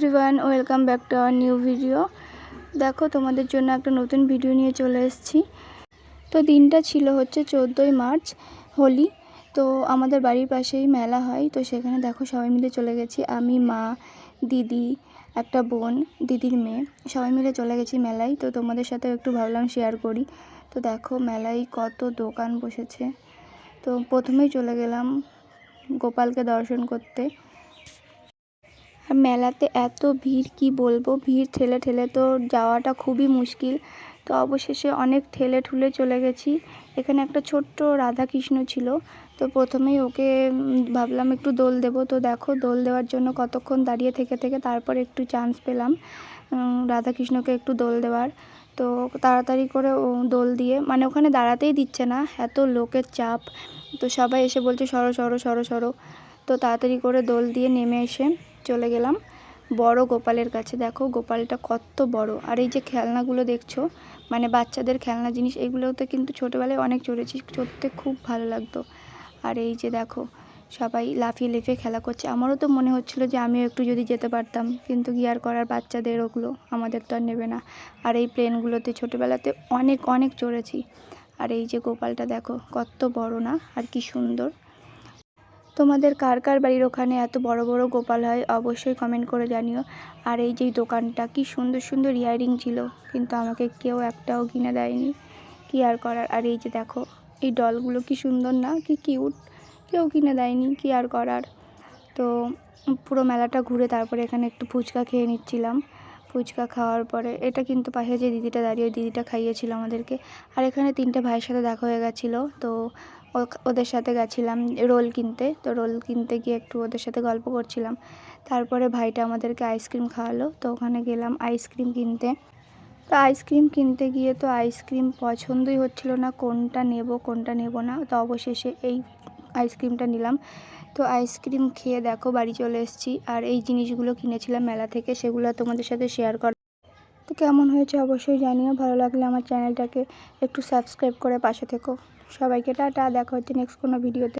Everyone, welcome back to our new video. দেখো, তোমাদের জন্য একটা নতুন ভিডিও নিয়ে চলে এসেছি। তো দিনটা ছিল হচ্ছে 14ই মার্চ, হোলি। তো আমাদের বাড়ির পাশেই মেলা হয়, তো সেখানে দেখো সবাই মিলে চলে গেছি। আমি, মা, দিদি, একটা বোন, দিদির মেয়ে, সবাই মিলে চলে গেছি মেলায়। তো তোমাদের সাথেও একটু ভাবলাম শেয়ার করি। তো দেখো মেলায় কত দোকান বসেছে। তো প্রথমেই চলে গেলাম গোপালকে দর্শন করতে। আর মেলাতে এত ভিড়, কি বলবো, ভিড় ঠেলে ঠেলে তো যাওয়াটা খুবই মুশকিল। তো অবশেষে অনেক ঠেলে ঠুলে চলে গেছি। এখানে একটা ছোট্ট রাধাকৃষ্ণ ছিল। তো প্রথমেই ওকে ভাবলাম একটু দোল দেবো। তো দেখো দোল দেওয়ার জন্য কতক্ষণ দাঁড়িয়ে থেকে থেকে তারপর একটু চান্স পেলাম রাধাকৃষ্ণকে একটু দোল দেওয়ার। তো তাড়াতাড়ি করে দোল দিয়ে, মানে ওখানে দাঁড়াতেই দিচ্ছে না, এত লোকের চাপ। তো সবাই এসে বলছে সরো সরো সরো সরো। তো তাড়াতাড়ি করে দোল দিয়ে নেমে এসে চলে গেলাম বড় গোপালের কাছে। দেখো গোপালটা কত বড়। আর এই যে খেলনাগুলো দেখছো, মানে বাচ্চাদের খেলনা জিনিস, এগুলোতে কিন্তু ছোটোবেলায় অনেক চড়েছি, চড়তে খুব ভালো লাগতো। আর এই যে দেখো সবাই লাফিয়ে লাফিয়ে খেলা করছে। আমারও তো মনে হচ্ছিলো যে আমিও একটু যদি যেতে পারতাম, কিন্তু কি আর করার, বাচ্চাদের ওগুলো, আমাদের তো আর নেবে না। আর এই প্লেনগুলোতে ছোটোবেলাতে অনেক অনেক চড়েছি। আর এই যে গোপালটা দেখো কত বড় না, আর কি সুন্দর। তোমাদের কার কার বাড়ির ওখানে এত বড় বড় গোপাল হয় অবশ্যই কমেন্ট করে জানিও। আর এই যে দোকানটা, কি সুন্দর সুন্দর ইয়াররিং ছিল, কিন্তু আমাকে কেউ একটাও কিনে দেয়নি, কি আর করার। আর এই যে দেখো এই ডলগুলো কি সুন্দর না, কি কিউট, কেউ কিনে দেয়নি, কি আর করার। তো পুরো মেলাটা ঘুরে তারপরে এখানে একটু ফুচকা খেয়ে নিচ্ছিলাম। ফুচকা খাওয়ার পরে এটা কিন্তু পাশে যে দিদিটা দাঁড়িয়ে, ওই দিদিটা খাইয়েছিল আমাদেরকে। আর এখানে 3টে ভাইয়ের সাথে দেখা হয়ে গেছিলো। তো ওদের সাথে গেছিলাম রোল কিনতে। তো রোল কিনতে গিয়ে একটু ওদের সাথে গল্প করছিলাম। তারপরে ভাইটা আমাদেরকে আইসক্রিম খাওয়ালো। তো ওখানে গেলাম আইসক্রিম কিনতে। তো আইসক্রিম কিনতে গিয়ে তো আইসক্রিম পছন্দই হচ্ছিল না, কোনটা নেব কোনটা নেব না। তো অবশেষে এই আইসক্রিমটা নিলাম। তো আইসক্রিম খেয়ে দেখো বাড়ি চলে এসেছি। আর এই জিনিসগুলো কিনেছিলাম মেলা থেকে, সেগুলো তোমাদের সাথে শেয়ার কর। তো কেমন হয়েছে অবশ্যই জানিও। ভালো লাগলে আমার চ্যানেলটাকে একটু সাবস্ক্রাইব করে পাশে থেকো। সবাইকে টাটা, দেখা হচ্ছে নেক্সট কোনো ভিডিওতে।